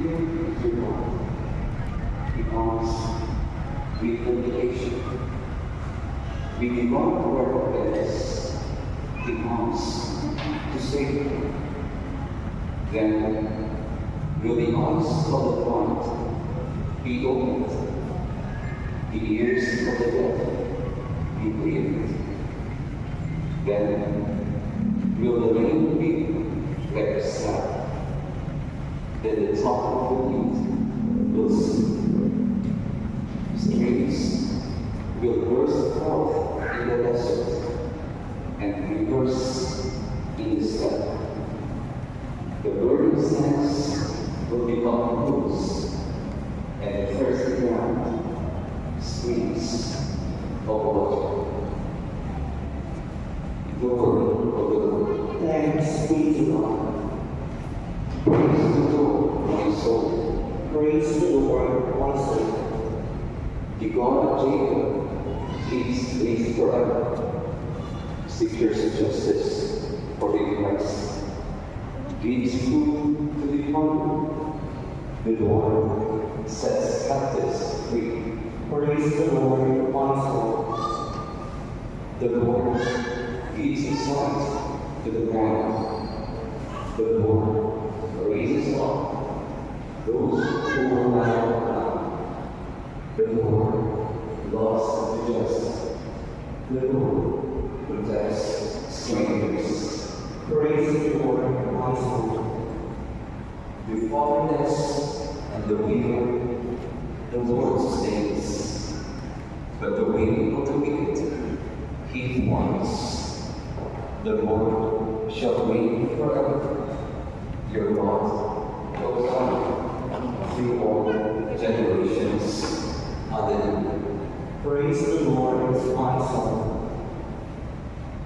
here to God, He comes with benediction. With the one word of bless, He comes to save. Then will the eyes of the blind be opened, the ears of the deaf be cleared. Then will the lame be led aside. Then the top of the wheat will sing. Streams will burst forth in the desert, and rivers in the steppe. The burning sands will become pools, and the thirsty ground streams of water. The word of the Lord. Thanks be to God. Praise the Lord, my soul. Praise the Lord, my soul. The God of Jacob is forever. Seekers of justice for the oppressed. Gives food to the hungry. The Lord sets captives free. Praise the Lord, my soul. The Lord gives his light to the blind. The Lord raises up those who are down. The Lord loves the just. The Lord protects strangers. Praise the Lord, my soul. The fatherless and the widow, the Lord sustains. But the way of the wicked He thwarts. The Lord shall reign forever. Your God goes on through all generations. Hallelujah. Praise the Lord, my soul.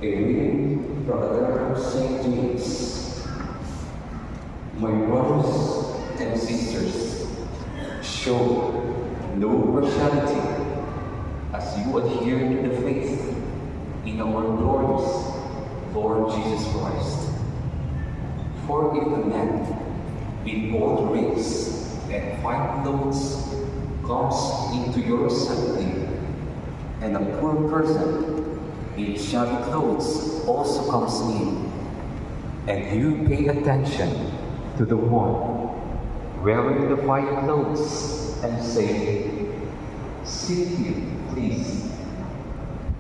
A reading from the letter of St. James. My brothers and sisters, show no partiality as you adhere to the faith in our Lord Jesus Christ. For if a man with gold rings and fine clothes comes into your assembly, and a poor person in shabby clothes also comes in, and you pay attention to the one wearing the fine clothes and say, "Sit here, please,"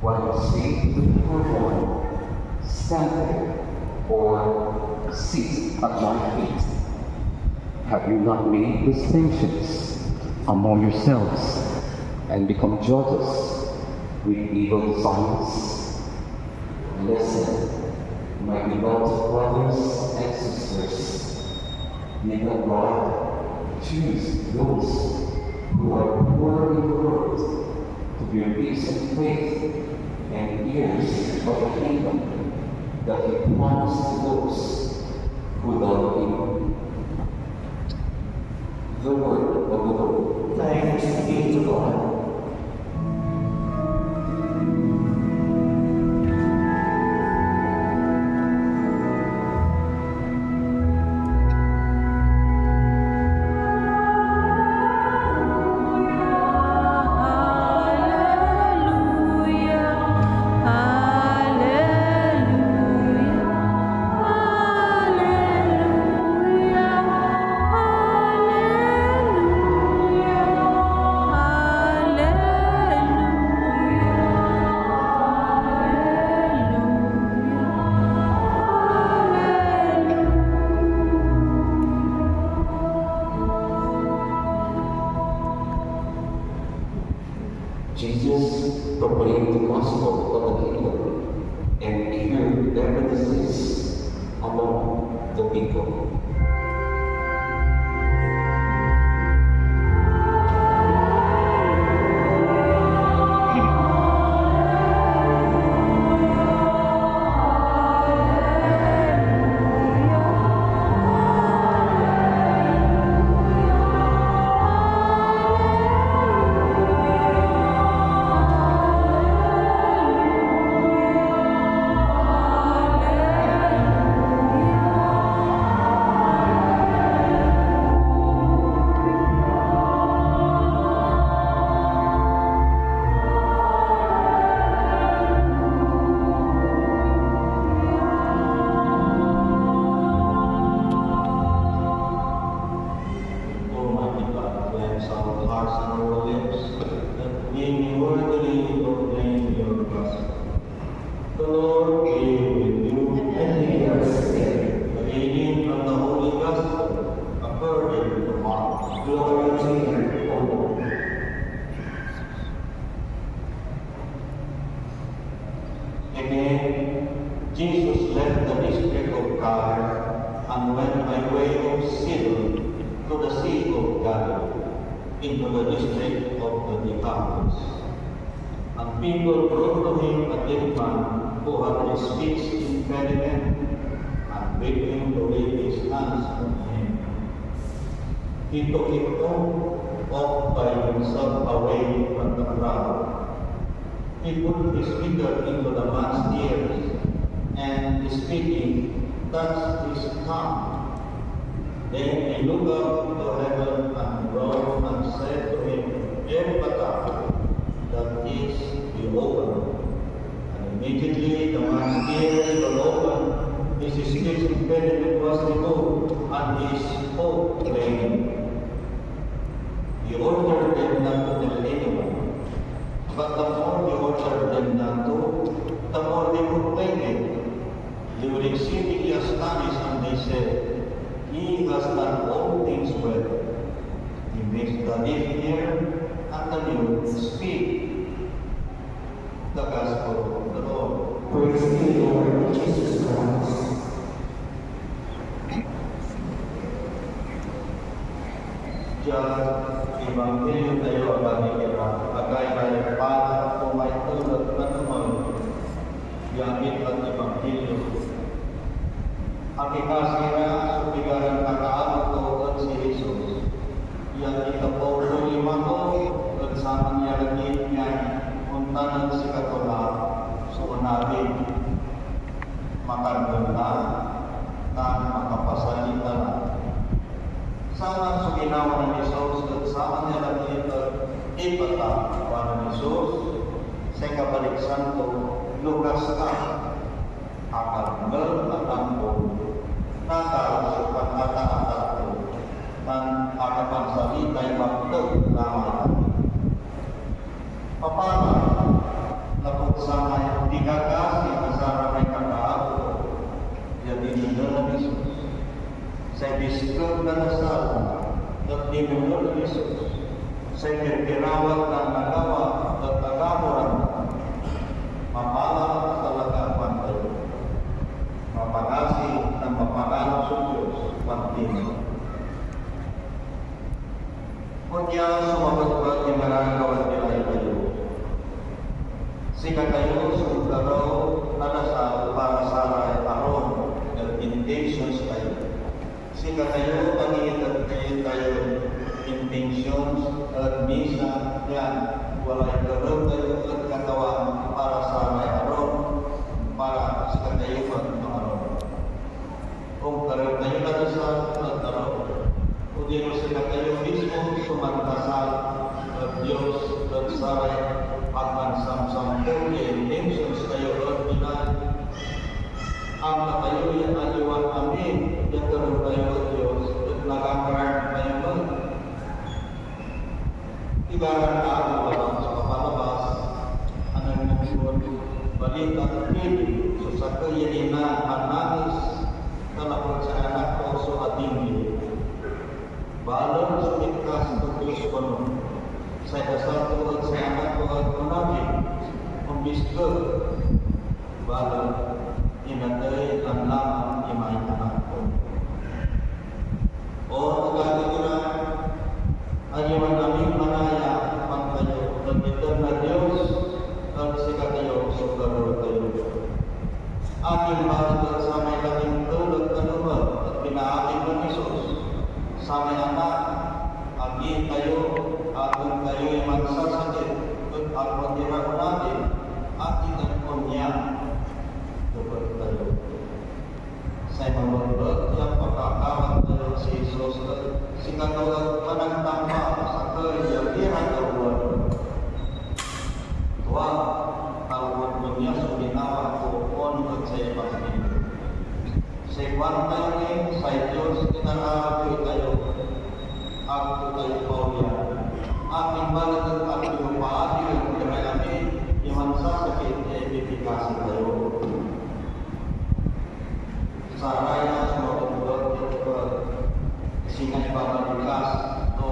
while you say to the poor one, "Stand there," or "Sit at my feet." Have you not made distinctions among yourselves and become judges with evil designs? Listen, my beloved brothers and sisters, may God choose those who are poor in the world to be rich in faith and heirs of the kingdom that He promised to those who love Him. The word of the Lord. Thanks be to God. Jesus proclaimed the gospel of the kingdom and cured every disease among the people. district of Car, and went by way of Sidon to the Sea of Galilee, into the district of the Devotees. And people brought to him a dead man who had a speech impediment, and begged him to lay his hands on him. He took it off by himself away from the crowd. He put his finger into the man's ears, and speaking, touched his tongue. Then he looked up to heaven and groaned and said to him, Ephphatha, that is, be opened. And immediately the man's ears were opened, his speech impediment was removed, and he spoke plainly. He ordered them not to tell anyone, but the more he ordered them not to, the more they proclaimed it. They were exceedingly astonished, and they said, He has done all things well. He makes the deaf hear, and the mute speak. The Gospel of the Lord. Praise to you, Lord Jesus Christ. Diyan, Ebanghelyo tayo ang banikira, agay na para kung may tulad na naman, yangit at Ebanghelyo. Ang ikasira, subigaran kakaano ko at si Jesus. Yang kita po lima ko, at sama niya lagi niya, untanan si Katola, so natin makaganda na makapasalita na. Sama sa ginawa ng Jesus at sama niya lagi ito, Ephphatha, para ng Jesus, sa kabalik santo, lugas ka, akaggal at angkol, nakasupan at atato, ng akapansalita'y magdag naman. Papala, lapot sa may digagasi kasara may kakaako, yan dinunod ng Jesus. Sa biskog na nasal, at dinunod ng Jesus. Sa kirkirawat ng nagawa, at agamuran, mapala talaga pantay. Mapagasi ng mapaganap sa Diyos, pantino. Kunya sumabat-bat yung maragawan nila kayo. Sika kayo sumutaraw na nasal para sa aron at intentions kayo. Sika kayo pangitan kayo intentions at misa yan. Wala yung kayo at katawan para sa aron para sika kayo pag-aron. Kung karoon kayo na nasal at aron, kung di mo sila kayo mismo sumantasal at Diyos at saray at mansam-sampung intentions kayo at binay. Ang na kayo yung aliwan amin, yung karoon kayo at Diyos at nagakaroon kayo ba? Ibaran na ako walang sa kapalabas, anong nagsuot, balik at pili, so sa kayanin na anangis, talapot sa anak ko so ating balon sa ikas ng Diyos ko nun. Sa dasal ko at sa anak ko at kunagin, umbisto, balon, inatay ang lamang imay anak ko. O nagkakira, ayawan namin manaya ang kayo, nagbitan na Diyos, at sika kayo, sukaro kayo. Aking balikat sa may laking tulad na naman, at pinaaking ng Isos, sa may anak, agi kayo, atong kayo'y magsasakit, at ang tira natin, ating ang kunya, dapat kayo. Sa mamabot, yung pagkakawan kayo si Jesus, si katulad panagtama sa kayabihan na buwan. Tuwa, tawag mo niya sa ginawa ko, at sa Ebanghelyo. Sa iwan kayo rin, sa Diyos, kinakakoy kayo, ako kayo Paulia. Aking balat at aking paati ang kirayami, yung mansasakit ay bibigasi kayo. Sa raya sa mga pagbulat, singay babalikas, to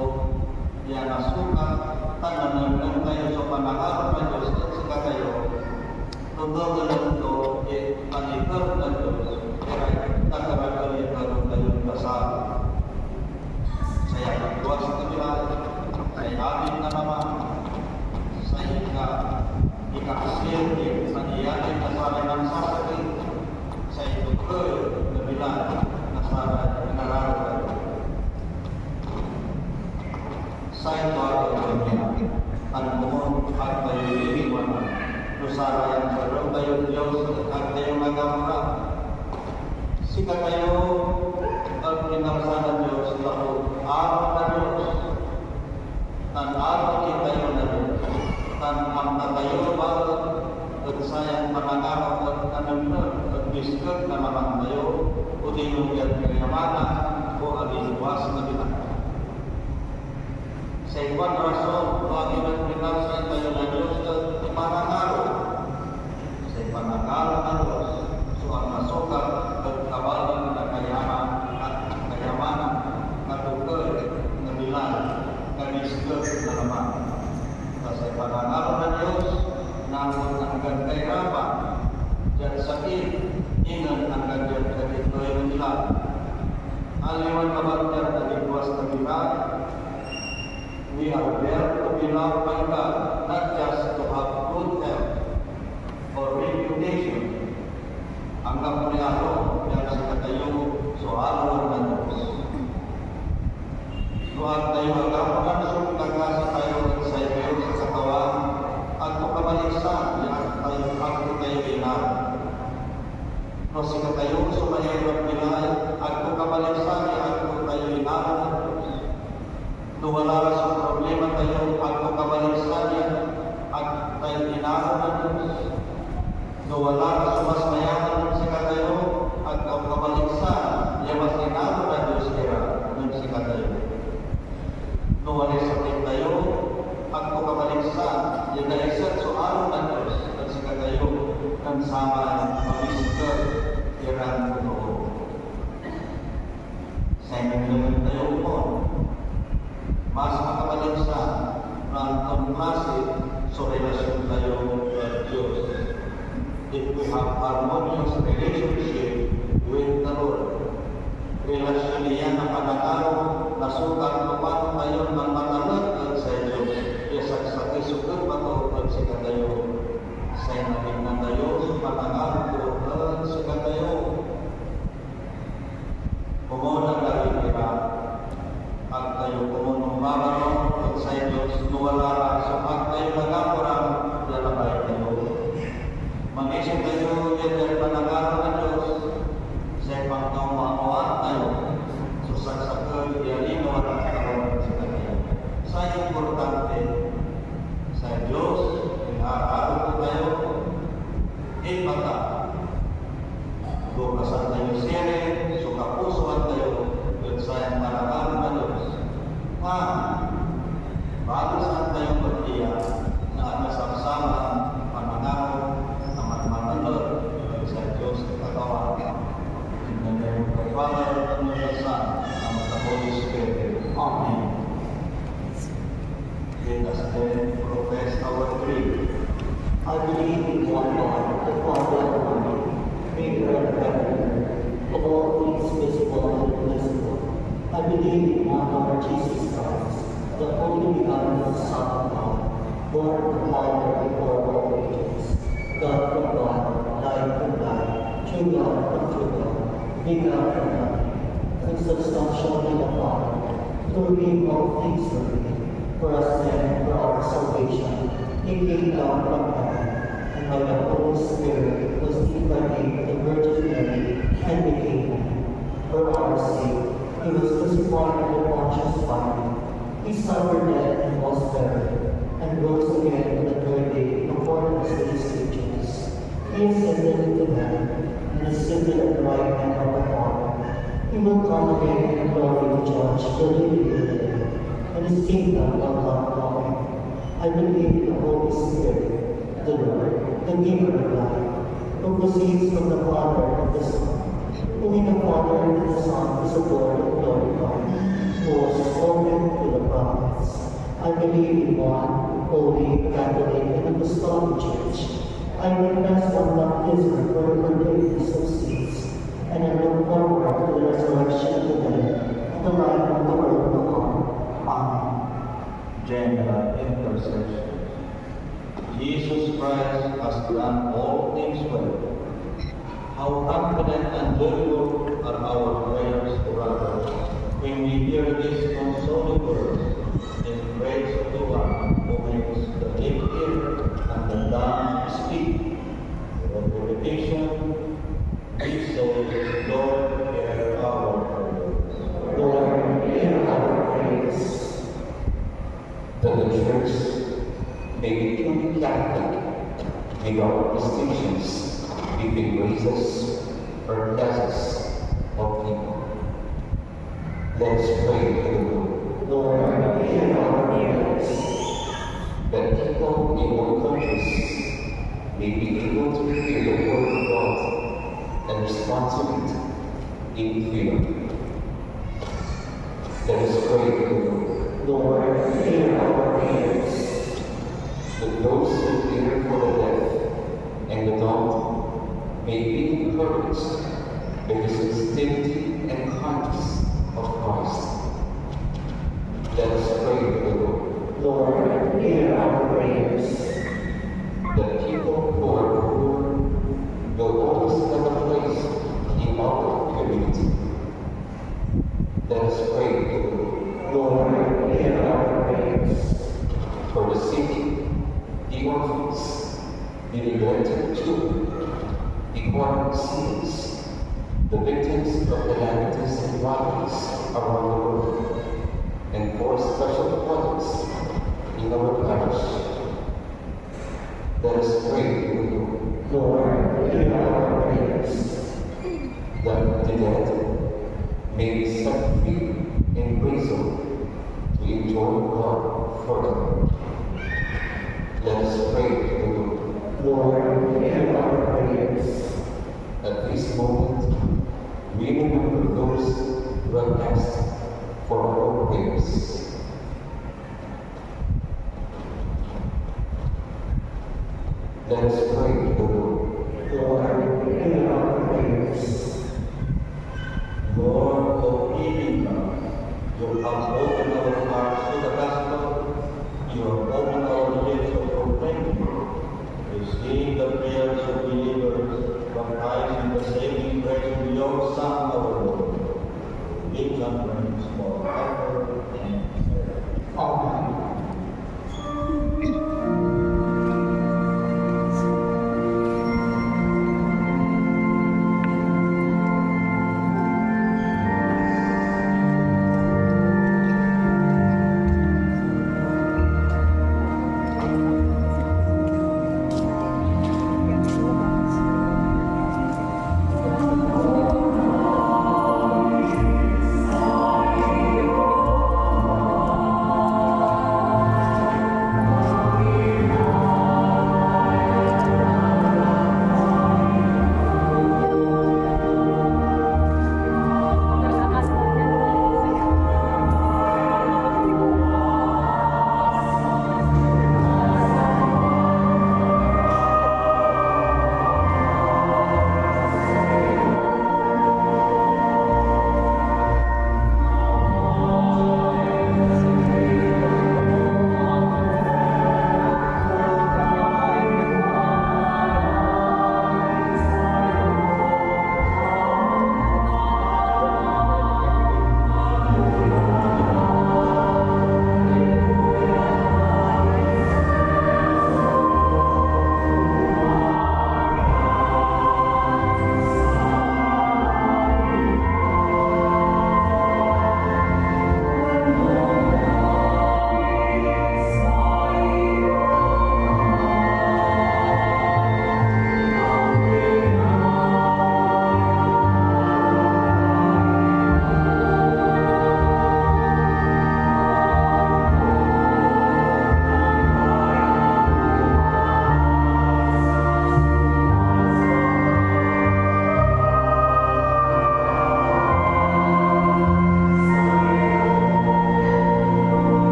yan nasukat, tananan lang kayo sa panakaroon ng Diyos at saka kayo, tundog na lang ito, panitor ng Diyos, kaya sana inararapat. Sa ito ang kanya, ang bumon at tayo iniwanan, lusara yang sarong tayo Diyos at tayo magamra. Sika tayo ang pinarsana Diyos, lahu araw na Diyos, tan araw tayo na Diyos, tan amna tayo bago, at sayang manangarap at anamnan, at biskag na naman tayo, o dinugyan kayamanan, o aliwas na kita. Sa ibang rason, bakit ang pinarsan tayo na Diyos at manangarap? Sa ibang nangarap na Diyos, so ang nasukat at kabalan na kayamanan, katukal, na bilang, kabiskag na naman. Sa ibang nangarap na Diyos, namun ang kahirapan, dan sakit, ingat ang ganyan kagitoy nila. Aliwan kabagyan na ligwas na kita, we are there to be loved by God, not just to have good health or reputation. Ang kapuliano, yan sa katayo, so alawan na Diyos. Luhat tayo magapanan, so kagasa tayo sa iyo sa katawan, at kabaliksan, yan tayo inan. No, sika tayo, sumayarap nila, at kabaliksan, yan tayo inan. No, wala sa problema tayo, at kabaliksan, yan at tayo inan na Diyos. No, wala sa mas mayaman, sika tayo, at kabaliksan, yan mas inan na Diyos kaya, nun sika tayo. No, wala sakit tayo, at kabaliksan, yan na isat so araw na Diyos at sika tayo ng sama mabisikat iran totoo. Sa inyo tayo po, mas makabaligsan ng kumasi sa relasyon tayo at Diyos. If we have harmonious relationship with the Lord, relasyon niya na panataro na sukat paano tayo ng matalagad sa Diyos. Sa isukot pa ito at sika tayo sa inabing na tayo sa patangan ko at sika tayo kumunang lagi kita at tayo kumunong mamarong at sa Diyos nuwala sa at tayo nagapurang lalabay tayo mag-isip tayo yan ang panangaran na Diyos sa ibang taong makuhaan tayo susaksakal yalino at ang karoon sa kanya sa importante sa Diyos, inaarap ko tayo, mata. Bukasan tayo sire, so kapusuan tayo, at sayang marakaman na Diyos. Bago saan tayo magtiya, na nasasama, panangaw, na matmatalod, at sa Diyos katawa. In the name of the Father, and of the Son, and of the Holy Spirit. Amen. Let us then profess our creed. I believe in one God, the Father Almighty, maker of heaven and earth, of all things visible and invisible. I believe in one Lord Jesus Christ, the only begotten Son of God, born of the Father before all ages, God from God, light from light, true God from true God, begotten from nothing, consubstantial in the Father, through him all things were made. For us then, for our salvation, he came down from heaven, and by the Holy Spirit was incarnate of the Virgin Mary, and became man. For our sake, he was crucified under Pontius Pilate. He suffered death and was buried, and rose again on the third day in accordance with the Scriptures. He ascended into heaven, and is seated at the right hand of the Father. He will come again in glory to judge the living and the dead, and his kingdom will not come. I believe in the Holy Spirit, the Lord, the giver of life, who proceeds from the Father and the Son, who in the Father and the Son is adored and glorified, who was spoken to the prophets. I believe in one holy, Catholic, and Apostolic Church. I confess one baptism for the forgiveness of sins, and I look forward to the resurrection of the dead and the life of the world to come. Amen. General intercession. Jesus Christ has done all things well. How confident and joyful are our prayers without distinctions between races or classes of people. Let us pray to the Lord. Lord, hear our prayers. That people in all countries may be able to hear the word of God and respond to it in fear. Let us pray to the Lord. Lord, hear our prayers. That those who fear for the deaf and the dumb may be encouraged by the sensitivity and kindness of Christ. Let us pray to the Lord. Lord, hear our prayers. That people who are poor will always have a place in our community. Let us pray to the Lord. Lord, hear our prayers. For the sick, the orphans, the neglected children, the quarantines, the victims of calamities and violence around the world, and for special projects in our parish. Let us pray to the Lord. Lord, hear our prayers. That the dead may be set free and raised to enjoy God forever. Let us pray to the Lord. Lord, hear our prayers. At this moment, we remember those who have asked for our prayers. Let us pray to the Lord. Lord, hear our prayers. Lord of healing God, you have opened our hearts to the gospel. You have opened our lips to proclaim it. Receive the prayers of believers from Christ and the saving grace of your Son, our Lord. Give them praise forever and ever. Amen.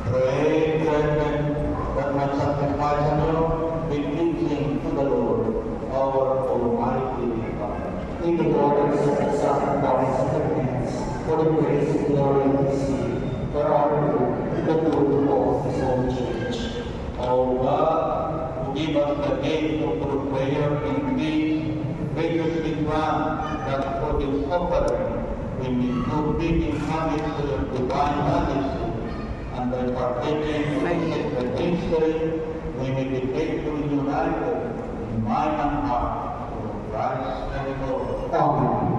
Pray, brethren, that my sacrifice and you be pleasing to the Lord, our Almighty God. In the waters of the sacrifice of the hands, for the grace and glory of His name, for our good, the good of His own church. O God, who give us the gift of true prayer in peace, graciously grant that for His offering we may do fitting homage to your divine majesty, and by partaking of His sacred mystery, we may be faithfully united in mind and heart through Christ and Lord. Amen.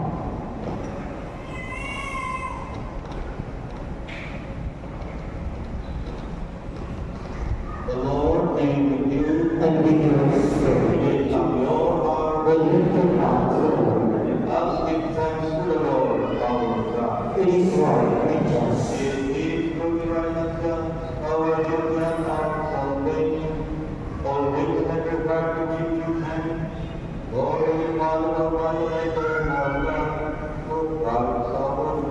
be with you and with your spirit. lift up your heart. We lift it up to the Lord. Let us give thanks to the Lord our God. It is right and just. It is good, right, and just, our duty and our salvation, always and ever to give you thanks. Glory, Father, Almighty, eternal God, for Christ our Lord.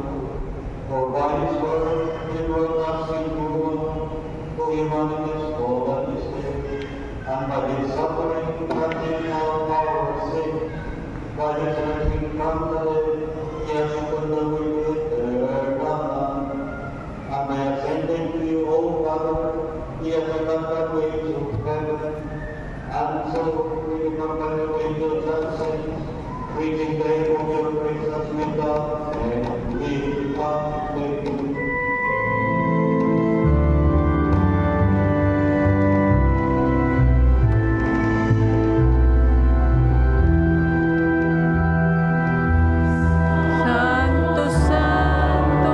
For by His word, He brought us into the world, for humanity's fall and His death, and by His suffering, granted our our sake. By His rising from the dead, He has opened the way to eternal life. And by ascending to you, O Father, He has opened the way to heaven. And so, we remember your angels and saints, preaching the name of your gracious with God, and we come to you. Santo, Santo,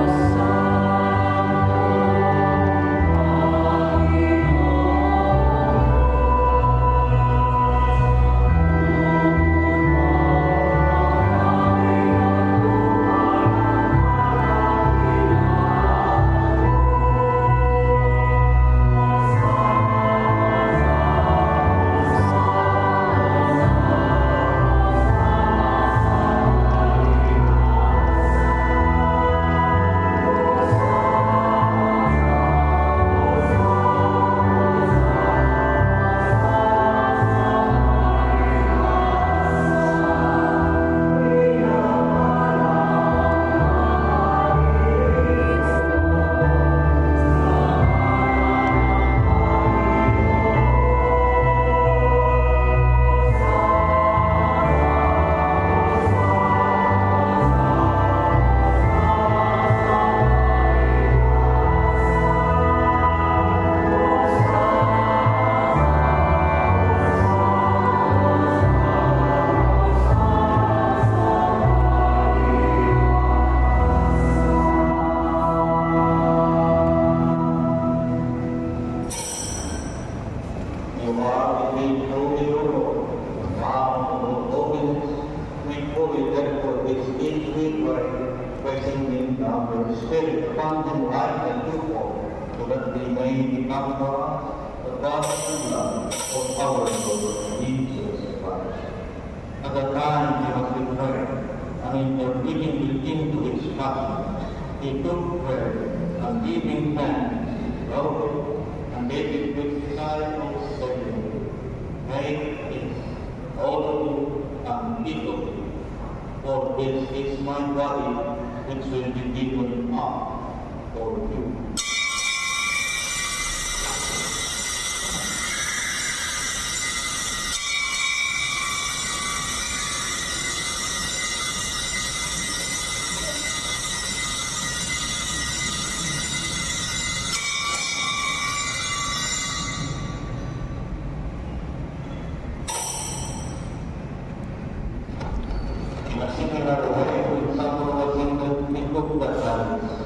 In a similar way, when someone was in the Poblacion West,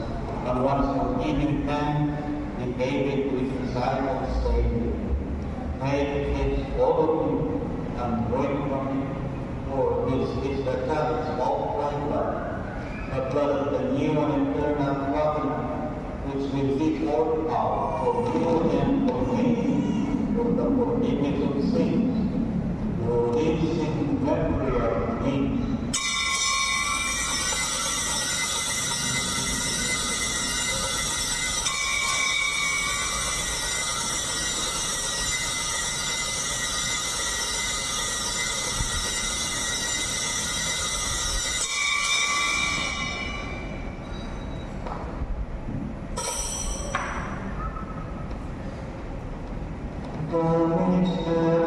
and once for giving thanks, he gave it to his disciples, saying, "Take this, all of you, and drink from it, for this is the chalice of my blood, the blood of the new and eternal covenant, which will be poured out for you and for me, for the forgiveness of sins. Do this in memory of me." The minister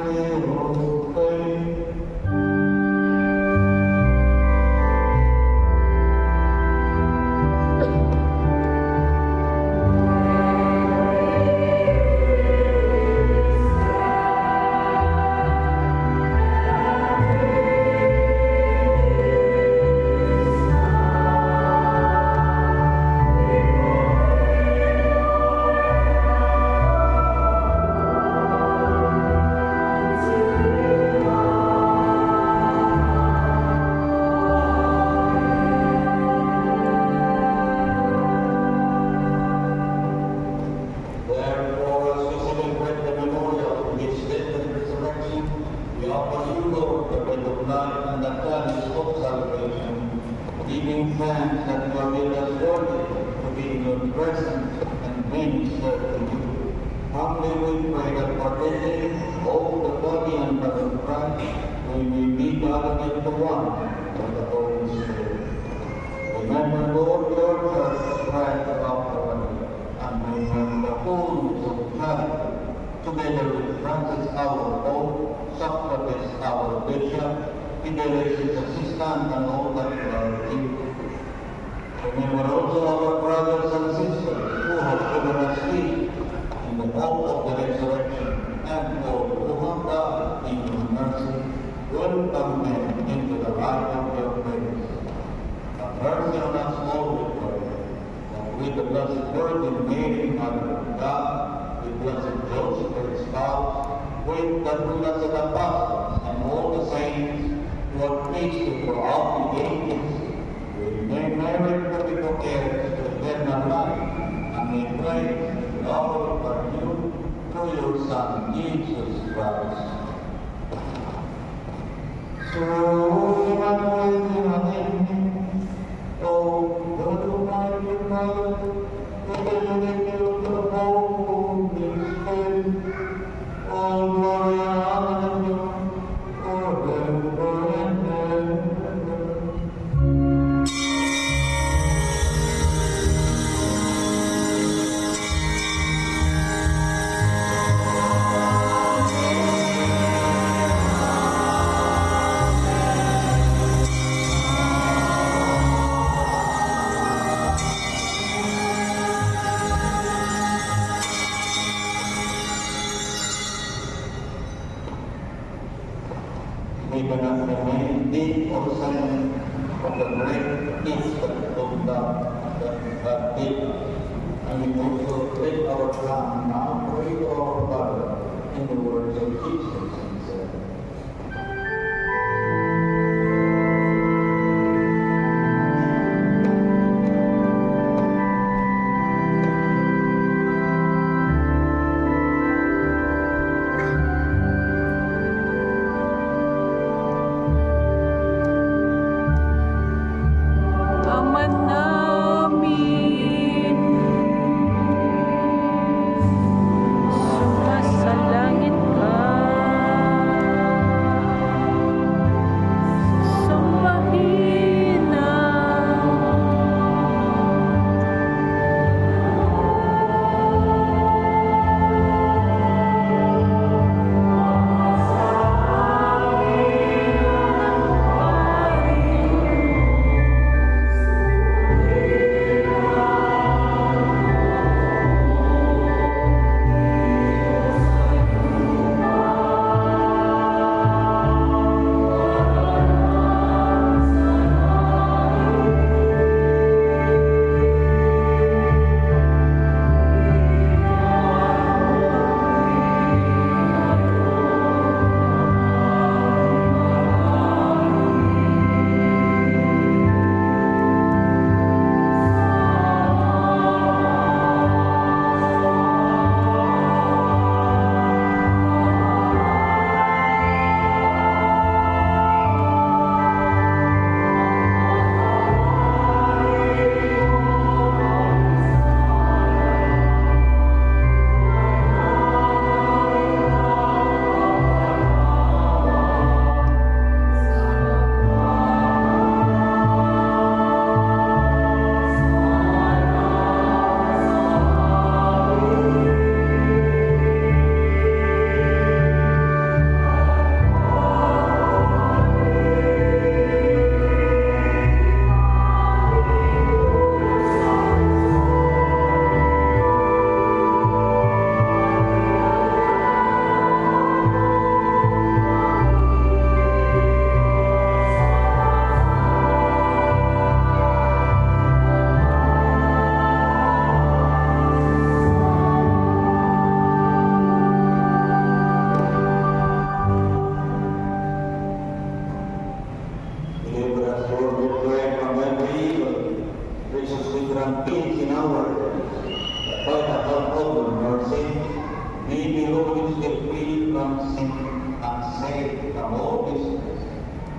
the bread of life and the chalice of salvation, giving thanks that you are made us worthy to be in your presence and minister to you. Humbly we pray that partaking of the body and blood of Christ, we may be gathered into one by the Holy Spirit. Remember, Lord, your church spread throughout the world, and remember the fullness of charity, together with Francis our Pope, Socrates our Bishop, Fidelis assistant, and all that you are in. Remember also our brothers and sisters who have given us sleep in the hope of the resurrection, and all who have died in your mercy, welcome them into the light of your praise. Have mercy on us all, we pray, that with the Blessed Virgin Mary, Mother of God, with Blessed Joseph, her spouse, with the blessed apostles and all the saints who are faithful throughout the ages, we may merit to be heirs to eternal life, and may praise and glorify you through your Son, Jesus Christ. So, oh, God Almighty Father, we believe you to the Holy Spirit, all glory and honor forever and ever. We cannot remain deep or silent of the great peace that comes down that have been. And we also take our time now, pray to our Father in the words of Jesus himself. Ama namin, sumasalangit ka.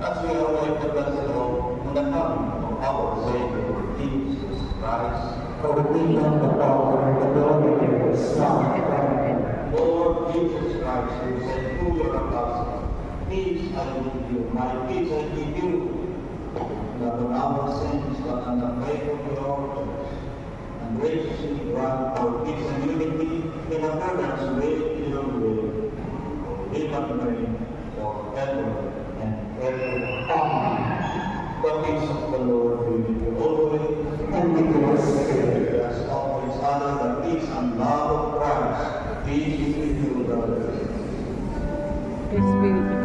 as we await the blessing and the coming of our Savior, Jesus Christ. For the kingdom, the power, the glory, and the Son, forever. Lord Jesus Christ, who said through your apostle, peace I leave you, my peace I give you. Not on our sins, but on the faith of your church. And graciously grant our peace and unity in accordance with your will. Live and reign forever and ever. Amen. The peace of the Lord be with you always. And with your spirit. As always, honor the peace and love of Christ. Peace be with you, brothers. Peace be with you.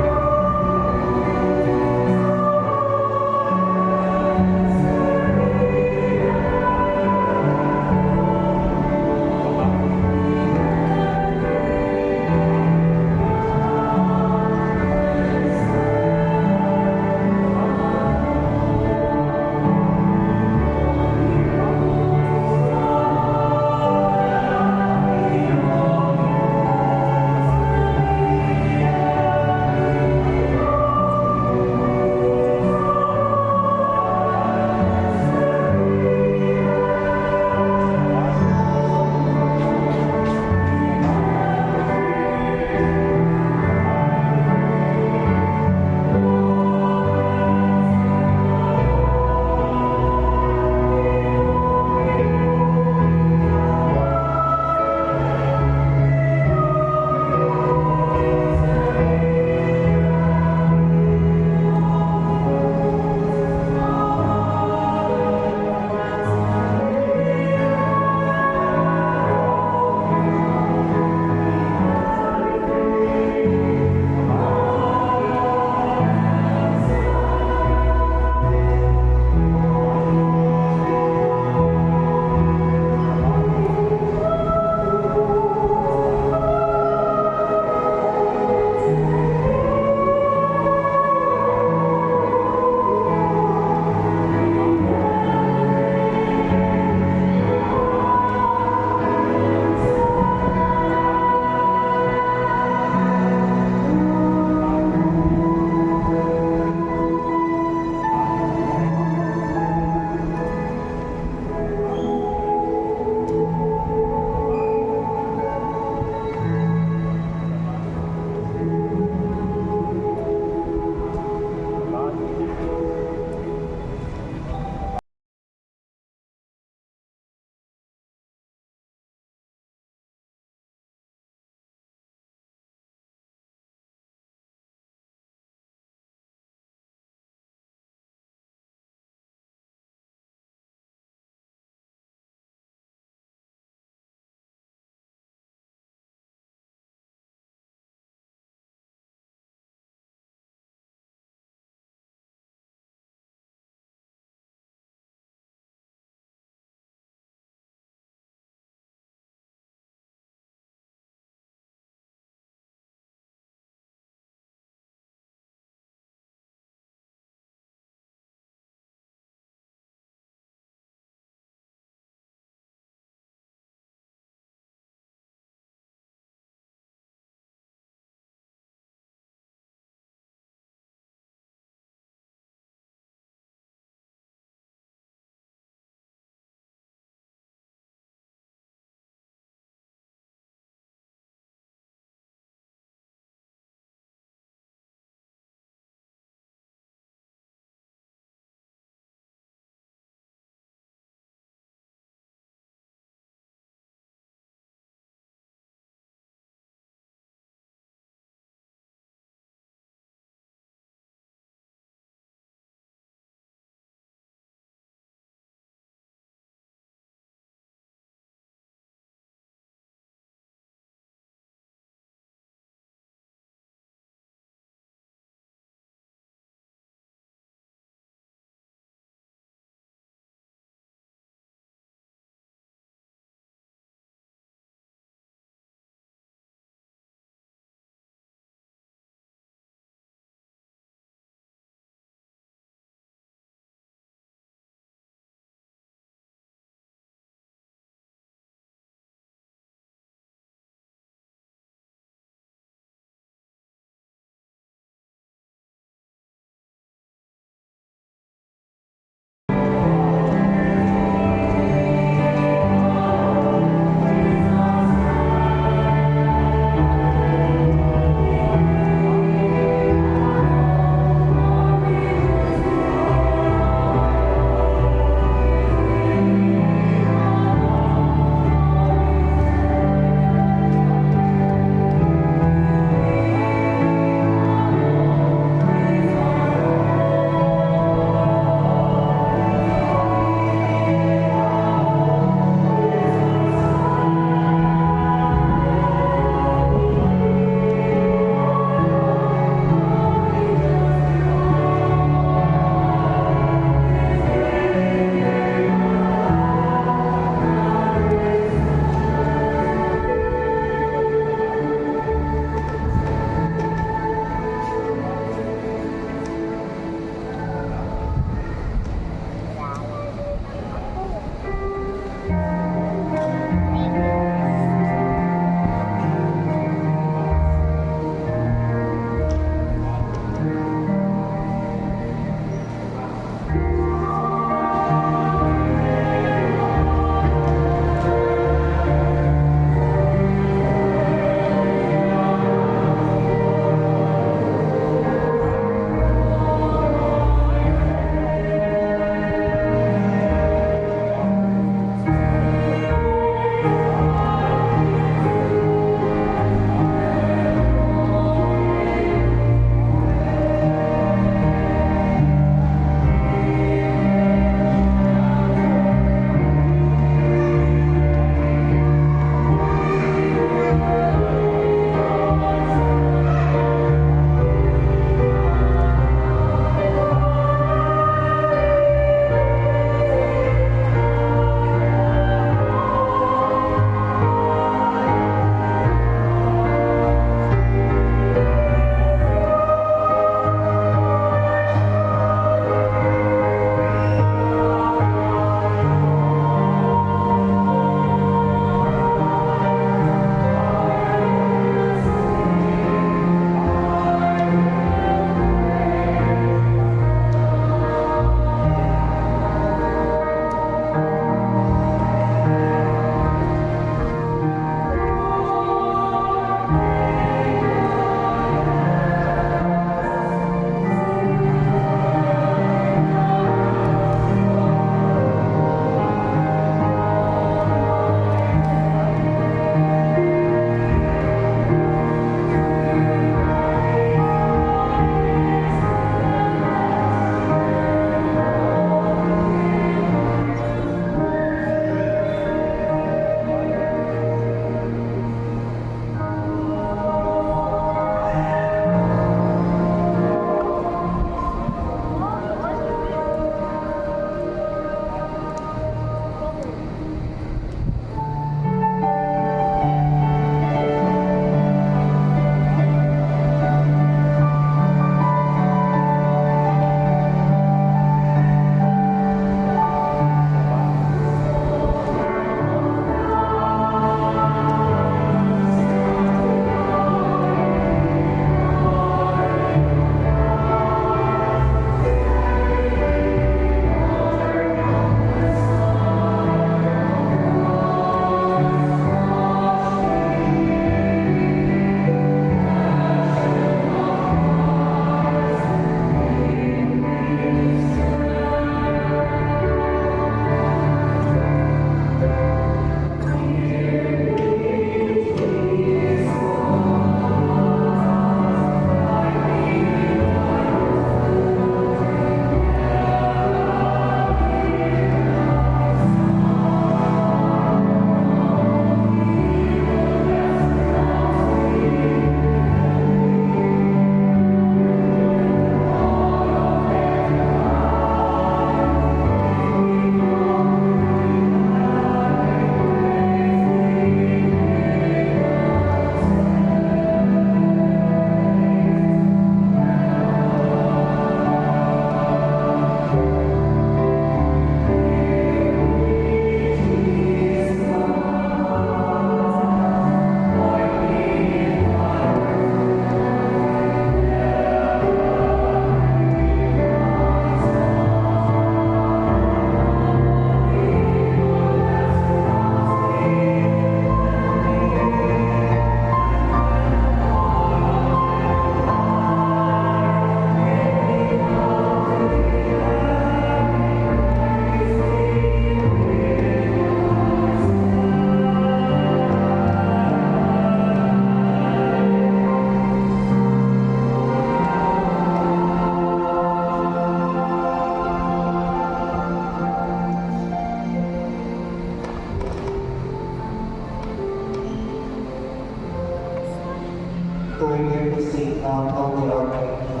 Michael the Archangel.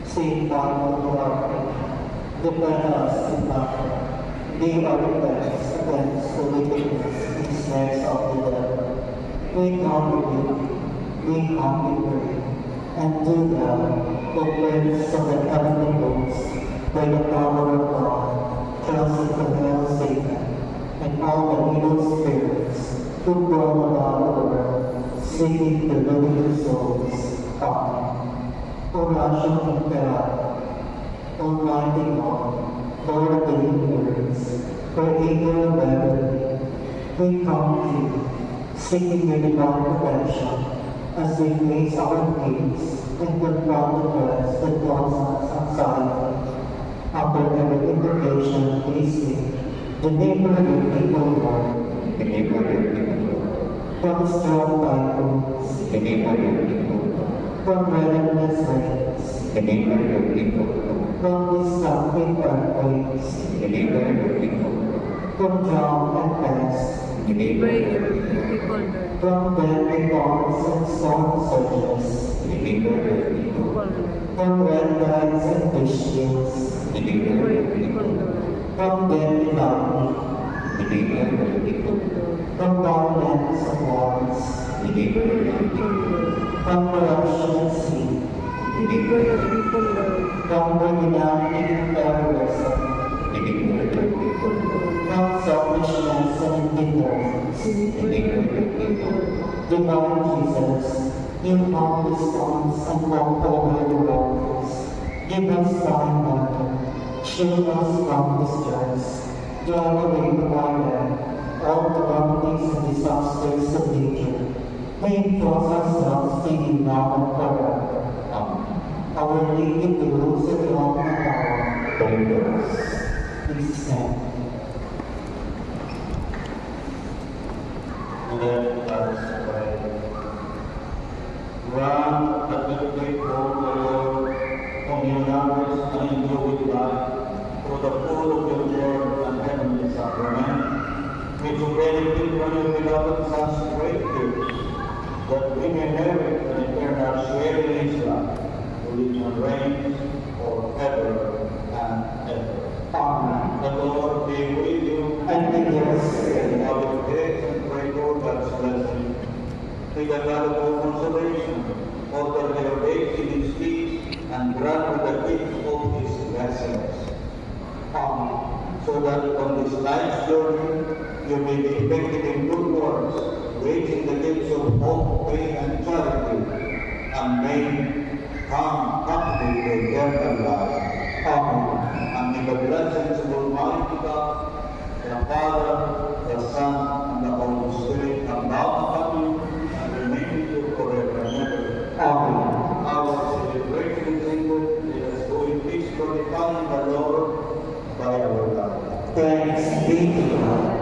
Saint Michael the Archangel, defend us in battle. Be our defense against the wickedness and snares of the devil. We come with you, we come with you, and do thou, O Prince of the heavenly hosts, by the power of God, cast into hell Satan, and all the evil spirits who roam about the world, seeking the living souls. Amen. O rational Imperator, Almighty God, Lord of the universe, Creator of everything, we come to you, seeking your divine protection as we face our needs and confront the threats that cause us anxiety. After every invocation, we say, deliver your people, Lord. Deliver your people. From strong typhoons, Deliver your people. from relentless rains, Deliver your people. from destructive earthquakes, Deliver your people. from drought and pest, Deliver Pray your your people. people, Lord. from deadly storms and storm surges, Deliver your people. People, Lord. from red lights and fish kills, Deliver Pray your your people, people. Lord. from deadly lightning, Deliver your people. from violence and wars, Deliver your people. from corruption and sin, Deliver your people, Lord. from criminality and terrorism, Deliver your people. from selfishness and indifference. Deliver your people, Lord. Divine Jesus, you calm the storms and walk over the waters. Give us thine water, shield us from distress, drive away from our land all the calamities and disasters of nature. We entrust ourselves to you now and forever. Amen. Our leading to rules of long and power. Holy Please stand. Let us pray. Grant that we pray for the Lord, whom you nourish and endure with life, through the food of your word and heavenly sacrament, which will benefit from your beloved Son's great gifts, that we may merit an eternal share in his life, who lives and reigns forever and ever. Amen. The Lord be with you, And with your spirit. I will pray and pray for God's blessing. May the God of all consolation order your days in his peace and grant you the gift of his blessings. Amen. So that on this life's journey you may be effective in good works, reaching the gifts of hope, faith, and charity, and may come happily to eternal life. Amen. And may the blessings of Almighty God, the Father, the Son, and the Holy Spirit come down upon you and remain with you forever and ever. Amen. Our celebration is ended. Let us go in peace, glorifying the Lord by our God. Thanks be to God.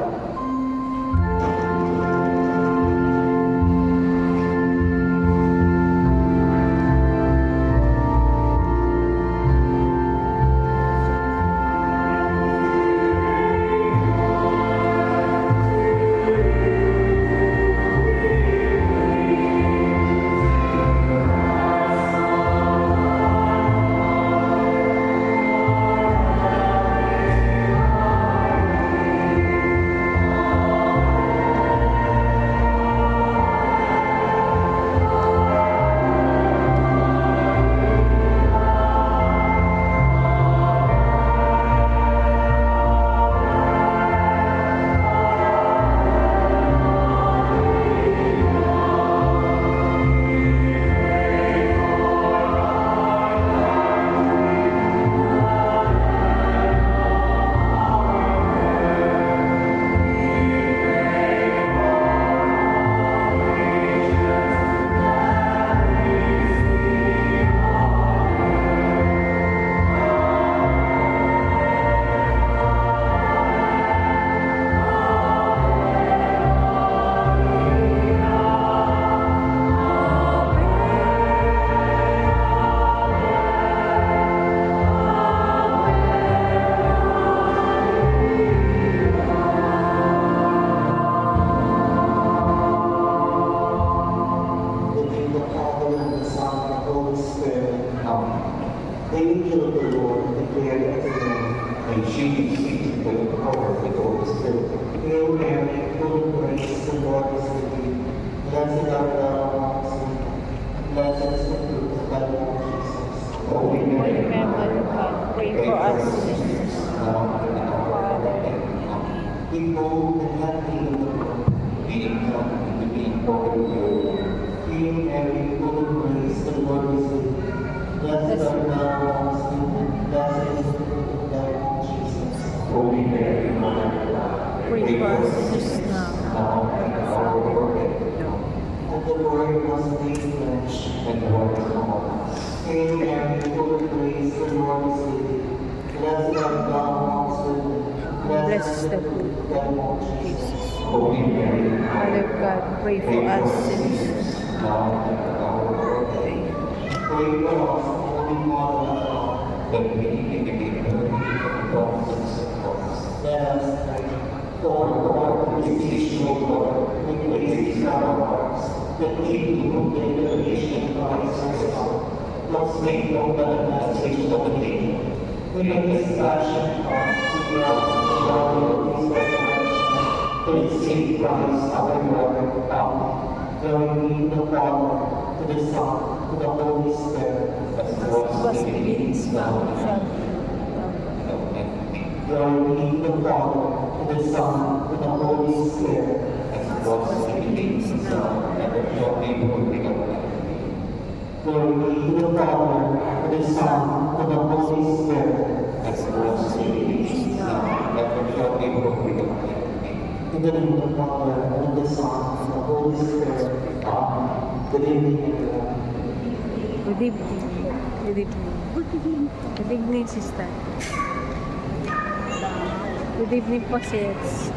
the Lord, declared unto them. And she conceived by the power of the Holy Spirit. Hail Mary, full of grace, the Lord is with thee. Blessed art thou amongst women, blessed is the fruit of thy womb, Jesus. Holy Mary, Holy Mother of God, pray for us sinners, now and at our hour of death. Amen. Behold, the handmaid of the Lord. Being come in the being broken of your word. Hail Mary, full of grace, the Lord is with thee. Blessed art thou amongst women, blessed is the fruit of thy womb, Jesus. Holy Mary, Mother of God, pray for us sinners now. now and at our hour of death. Amen. And the Lord was made flesh. And the Lord is among us. Hail Mary, full of grace, the Lord is with thee. Blessed art thou amongst women, blessed is the fruit of thy womb, Jesus. Holy Mary, Mother of God, pray for us sinners. now and at our hour of death. Pray for us, Holy Mother of God. That we may be worthy of the promises of Christ. Let us pray. For our beseech, O Lord, with grace in our hearts, that we who in the creation of Christ has come, must make known the manifestation of the kingdom. With his passion comes to grant the glory of his resurrection, to receive Christ our Lord. Amen. Glory be to the Father, to the Son, to the Holy Spirit. As it Was was in the beginning, begins now now, and shall now and be. Glory be to the Father, to the Son, to the Holy Spirit. As it was in the beginning, now and ever shall be, world without end. Glory be to the Father, to the Son, to the Holy Spirit. As it was in the beginning, now and ever shall be, world without end. In the name of the Father, and of the Son, and of the Holy Spirit. Amen. Good evening, everyone. Good evening. Good evening. Good evening, sister. Good evening po, sis.